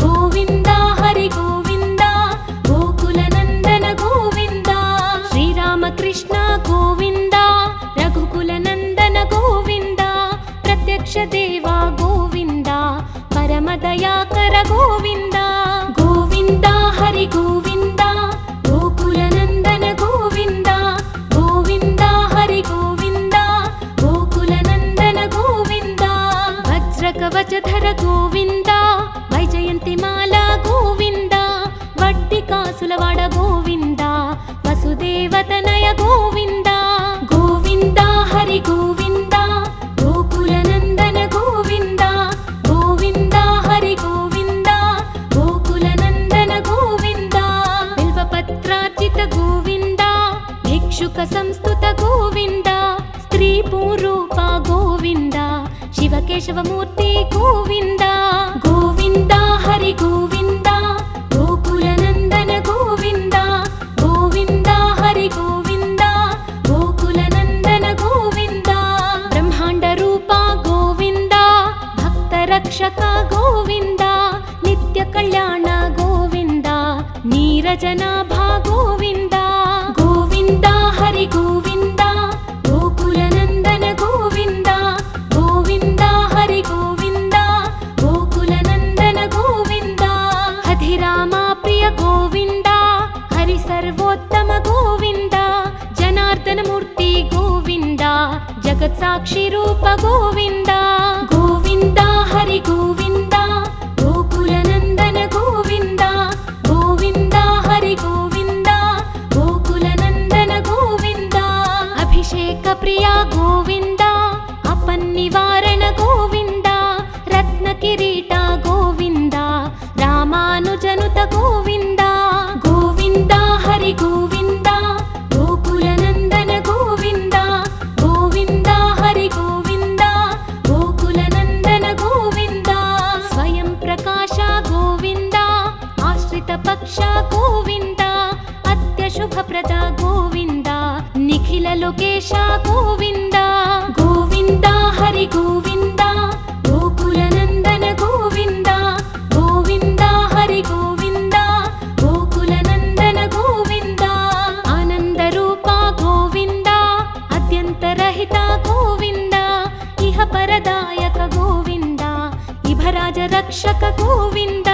గోవింద హరి గోవింద గోకుల నందన గోవింద శ్రీరామకృష్ణ గోవింద రఘుకుల నందన గోవింద ప్రత్యక్ష దేవ గోవింద పరమ దయాకర గోవింద గోవింద హరి గోవింద గోకుల నందన గోవింద గోవింద హరి గోవింద గోకుల నందన గోవింద వజ్రకవచధర గోవింద వైజయంతి మాల గోవింద వడ్డి కాసులవాడ గోవింద వసుదేవతనయ గోవింద గోవింద హరి గోవింద గోకుల నందన గోవింద గోవింద హరి గోవింద గోకుల నందన గోవింద బిల్వపత్రార్చిత గోవింద భిక్షుక సంస్థుత గోవింద స్త్రీ పూరూప గోవింద శివకేశవమూర్తి గోవింద గోవింద హరి గోవింద గోకుల నందన గోవింద గోవింద హరి గోవింద గోకుల నందన గోవింద బ్రహ్మాండ రూప గోవింద భక్త రక్షక గోవింద నిత్య కళ్యాణ గోవింద నీరజనాభ గోవింద పక్షి రూప గోవింద గోవింద హరి గోవింద గోకుల నందన గోవింద గోవింద హరి గోవింద గోకుల నందన గోవింద అభిషేక ప్రియ గోవింద అపన్నివారణ గోవింద రత్న కిరీట గోవింద రామానుజనుత గోవింద గోవింద హరి గోవింద గోకుల నందన గోవింద గోవింద హరి గోవింద గోకుల నందన గోవింద స్వయం ప్రకాశ గోవింద ఆశ్రిత పక్ష గోవింద అత్యశుభప్రద గోవింద నిఖిల లోకేశ గోవింద గోవింద హరి గోవింద గోకుల నందన గోవింద గోవింద హరి గోవింద గోకుల నందన గోవింద ఆనంద రూప గోవింద అద్యంతరహిత గోవింద ఇహ పరదాయక గోవింద ఇభరాజ రక్షక గోవింద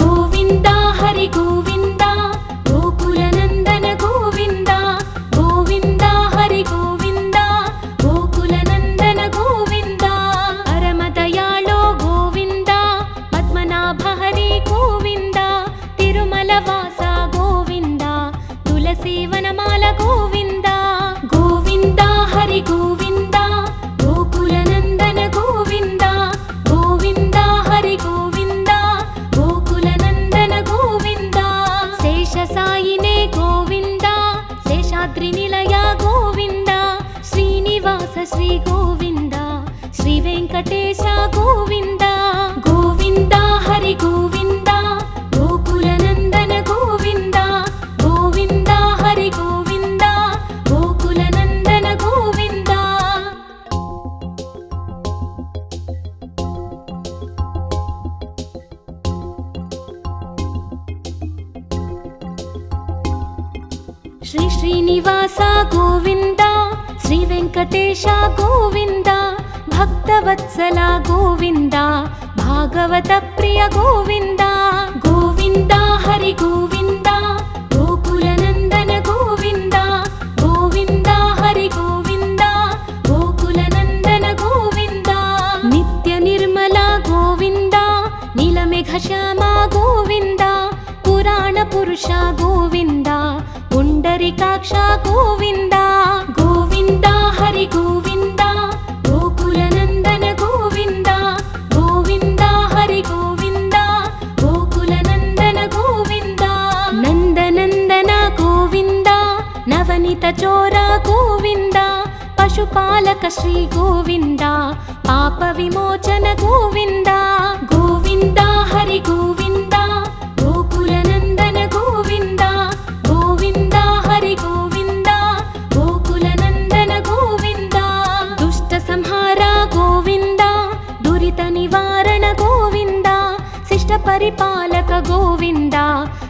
గోవింద హరి గోవింద గోకుల నందన గోవింద గోవింద హరి గోవింద గోకుల నందన గోవింద పరమ దయాళో గోవింద పద్మనాభ హరి గోవింద తిరుమల వాస గోవింద తులసి వనమాల గోవింద గోవింద హరి గోవింద గోకుల నందన గోవింద గోవింద హరి గోవింద గోకుల నందన గోవింద శేష సాయినే గోవింద శేషాద్రి నిలయ గోవింద శ్రీనివాస శ్రీ గోవింద శ్రీ వెంకటేశ గోవింద గోవింద హరి గోవింద గోకుల నందన గోవింద గోవింద హరి గోవింద గోకుల నందన గోవింద శ్రీ శ్రీనివాస గోవింద శ్రీ వెంకటేశ గోవింద భక్తవత్సల గోవింద భాగవత ప్రియ గోవింద గోవింద హరి గోవింద గోకుల నందన గోవింద గోవింద హరి గోవింద గోకుల నందన గోవింద నిత్య నిర్మల గోవింద నీలమేఘ శ్యామ గోవింద పురాణ పురుష గోవింద పుండరీకాక్ష గోవింద గోవింద హరి గోవింద గోకుల నందన గోవింద గోవింద హరి గోవింద గోకుల నందన గోవింద నందనందన గోవింద నవనిత చోర గోవింద పశుపాలక శ్రీ గోవింద పాప విమోచన గోవింద గోవింద హరి గోవింద గోకుల నందన గోవింద గోవింద హరి గోవింద గోకుల నందన గోవింద దుష్ట సంహార గోవింద దురిత నివారణ గోవింద శిష్ట పరిపాలక గోవింద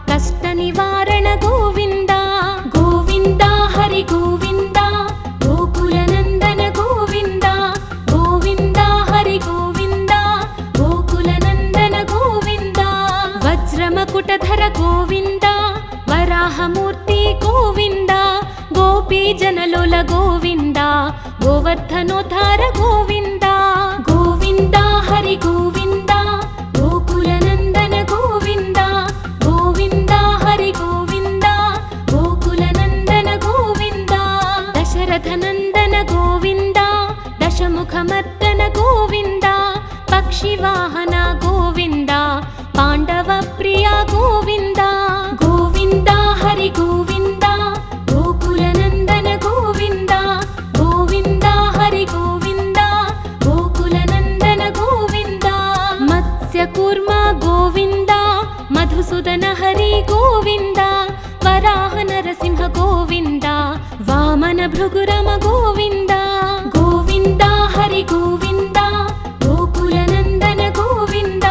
కష్ట నివారణ గోవింద గోవింద హరి గోవింద గోకుల నందన గోవింద గోవింద హరి గోవింద గోకుల నందన గోవింద వజ్రమకుటధర గోవింద వరాహమూర్తి గోవింద గోపీ జనలోల గోవింద గోవర్ధనోద్ధార గోవింద గోవింద హరి గోవింద గోకుల నందన గోవింద గోవింద హరి గోవింద గోకుల నందన గోవింద దశరథ నందన గోవింద దశముఖమర్దన గోవింద పక్షి వాహన గోవింద పాండవ ప్రియ గోవింద గోవింద హరి గోవింద గోకుల నందన గోవింద గోవింద హరి గోవింద గోకుల నందన గోవింద మత్స్య కూర్మ గోవింద మధుసూదన హరి గోవింద వరాహ నరసింహ గోవింద వామన భృగురమ గోవింద గోవింద హరి గోవింద గోకుల నందన గోవింద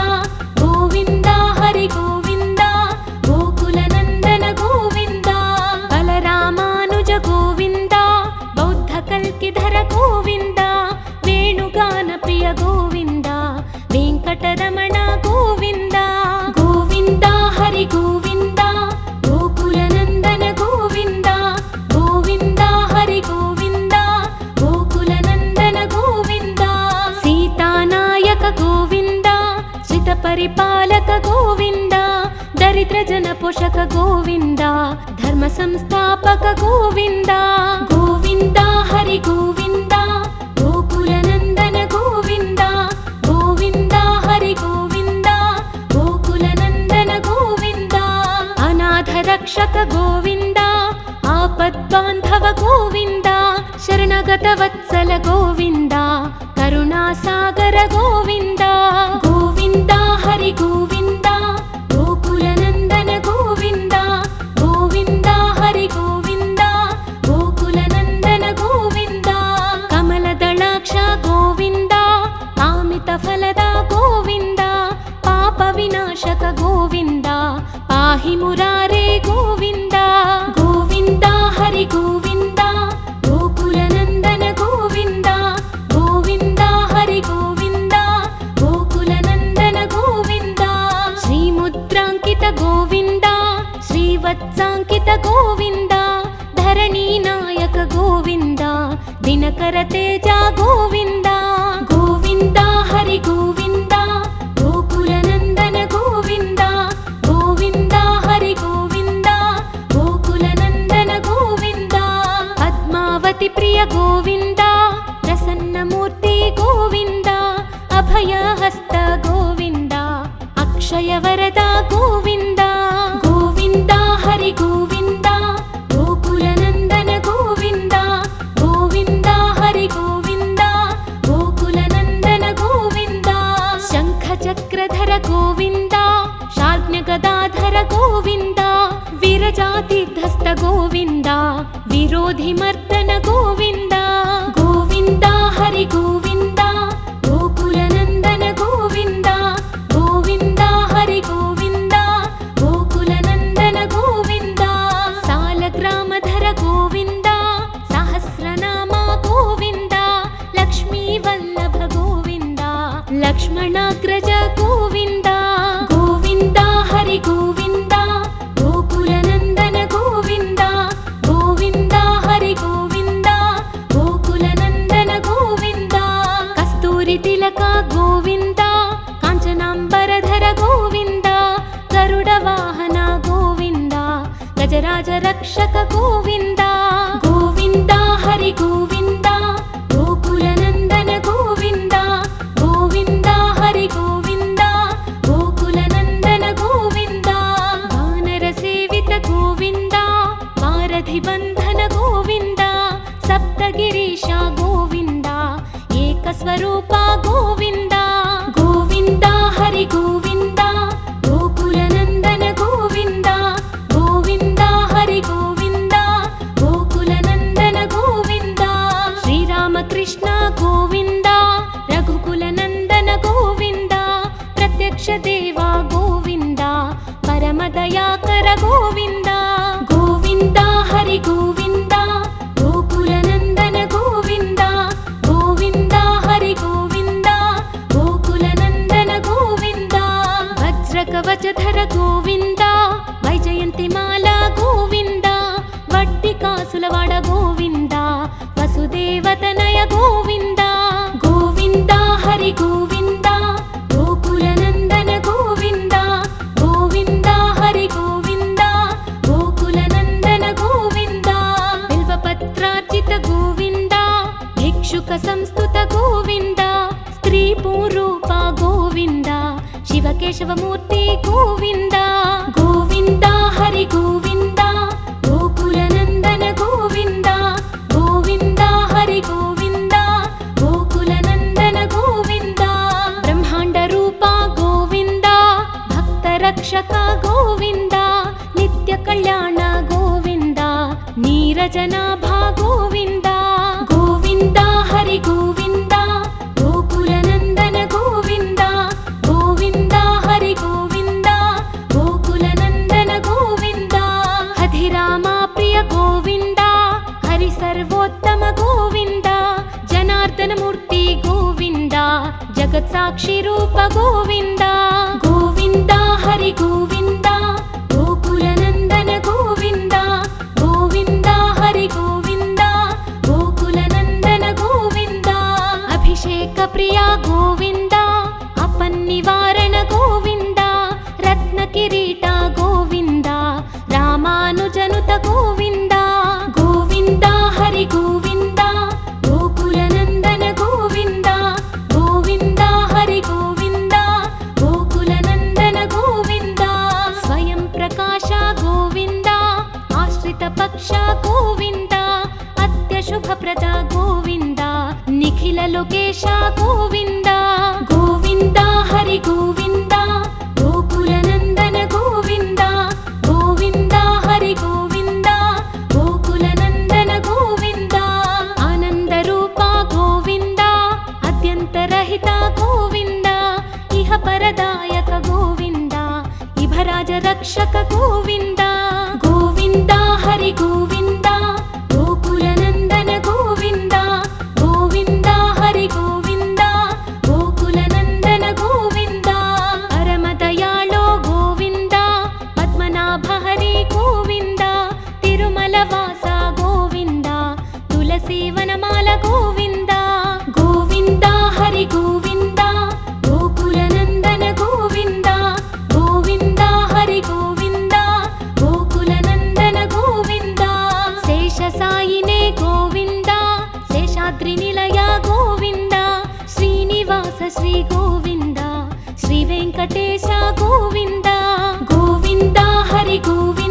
గోవింద హరి గోవింద గోకుల నందన గోవింద బలరామానుజ గోవింద బౌద్ధ కల్కిధర గోవింద వేణుగాన ప్రియ గోవింద వెంకటరమణ గోవింద గోవింద హరి గోవింద గోకుల నందన గోవింద గోవింద హరి గోవింద पोषक गोविन्द धर्म संस्थापक गोविन्द गोविन्द हरि गोविन्द गोकुलनन्दन गोविन्द गोविन्द हरि गोविन्द गोकुलनन्दन गोविन्द अनाथ रक्षक गोविन्द आपद्बान्धव गोविन्द शरणगत वत्सल गोविन्द करुणासागर गोविन्द गोविन्द हरि गोविन्द गोकुलनन्दन गोविन्द गोविन्द हरि गोविन्द गोकुलनन्दन गोविन्द कमलदलाक्ष गोविन्द कामितफलद गोविन्द पापविनाशक गोविन्द पाहि मुरारे गोविन्द गोविन्द हरि गोविन्द गोकुलनन्दन गोविन्द गोविन्द हरि गोविन्द गोकुलनन्दन गोविन्द श्रीमुद्राङ्कित गोविन्द श्रीवत्साङ्कित गोविन्द धरणीनायक गोविन्द दिनकर तेज गोविन्द गोविन्द हरि गोविन्द गोकुलनन्दन गोविन्द गोविन्द हरि गोविन्द गोकुलनन्दन गोविन्द पद्मावती प्रिय गोविन्द प्रसन्नमूर्ति गोविन्द अभयहस्त गोविन्द अक्षयवरद गोविन्द गोविन्द हरि गोविन्द गोकुलनन्दन गोविन्द गोविन्द हरि गोविन्द गोकुलनन्दन गोविन्द शङ्खचक्रधर गोविन्द शार्ङ्गगदाधर गोविन्द वीरजातिधस्त गोविन्द विरोधिमर्दन गोविन्द गोविन्द हरि गोविन्द गोकुलनन्दन गोविन्द गोविन्द हरि गोविन्द गोकुलनन्दन गोविन्द सालग्रामधर गोविन्द सहस्रनाम गोविन्द लक्ष्मीवल्लभ गोविन्द लक्ष्मणाग्रज गोविन्द गोविन्द हरि गोविन्द गोकुलनन्दन गोविन्द गोविन्द हरि गोविन्द गोकुलनन्दन गोविन्द कस्तूरि तिलक गोविन्द काञ्चनाम्बरधर गोविन्द गरुडवाहन गोविन्द गजराज रक्षक गोविन्द गोविन्द हरि गोविन्द गोकुलनन्दन गोविन्द गोविन्द हरि गोविन्द गोकुलनन्दन गोविन्द वानरसेवित गोविन्द वारधिबन्धन गोविन्द सप्तगिरीश गोविन्द एकस्वरूप गोविन्द गोविन्द हरि गोविन्द गोकुलनन्दन गोविन्द गोविन्द हरि गोविन्द गोकुलनन्दन गोविन्द श्रीरामकृष्ण गोविन्द रघुकुलनन्दन गोविन्द प्रत्यक्ष देव गोविन्द परमदयाकर गोविन्द गोविन्द हरि गोविन्द गोकुलनन्दन गोविन्द गोविन्द हरि गोविन्द गोकुलनन्दन गोविन्द वज्रकवचधर गोविन्द वैजयन्तिमाला गोविन्द वड्डिकासुलवाड गोविन्द वसुदेवतनय गोविन्द गोविन्द हरि गोविन्द गोकुलनन्दन गोविन्द गोविन्द हरि गोविन्द गोकुलनन्दन गोविन्द बिल्वपत्रार्चित गोविन्द भिक्षुक संस्तुत गोविन्द स्त्रीपूरूप गोविन्द शिवकेशवमूर्ति गोविन्द गोविन्द हरि गोविन्द गोकुलनन्दन गोविन्द गोविन्द हरि गोविन्द गोकुलनन्दन गोविन्द ब्रह्माण्डरूप गोविन्द भक्तरक्षक गोविन्द नित्यकल्याण गोविन्द नीरजनाभा गोविन्द गोविन्द हरि गोविन्द गोकुलनन्दन गोविन्द गोविन्द हरि गोविन्द गोकुलनन्दन गोविन्द हधिरामा प्रिय गोविन्द हरि सर्वोत्तम गोविन्द जनार्दन मूर्ति गोविन्द जगत्साक्षि रूप गोविन्द गोविन्द हरि गोविन्द गोकुलनन्दन गोविन्द गोविन्द हरि गोविन्द गोकुलनन्दन गोविन्द अभिषेक प्रिय गोविन्द अपन्निवारण गोविन्द रत्नकिरीट गोविन्द గోవింద అత్యశుభప్రద గోవింద నిఖిల లోకేశ గోవింద గోవింద హరి గోవింద గోకుల నందన గోవింద గోవింద హరి గోవింద గోకుల నందన గోవింద ఆనంద రూప గోవింద అద్యంతరహిత గోవింద ఇహ పరదాయక గోవింద ఇభరాజ రక్షక గోవింద గోవింద హరి గోవింద గోకుల నందన గోవింద గోవింద హరి గోవింద గోకుల నందన గోవింద పరమ దయాళో గోవింద పద్మనాభ హరి గోవింద తిరుమల వాస గోవింద తులసి వనమాల గోవింద గోవింద హరి గోవింద గోకుల నందన గోవింద గోవింద హరి గోవింద గోకుల నందన గోవింద శేష సాయినే గోవింద శేషాద్రి నిలయ గోవింద శ్రీనివాస శ్రీ గోవింద శ్రీ వెంకటేశ గోవింద గోవింద హరి గోవింద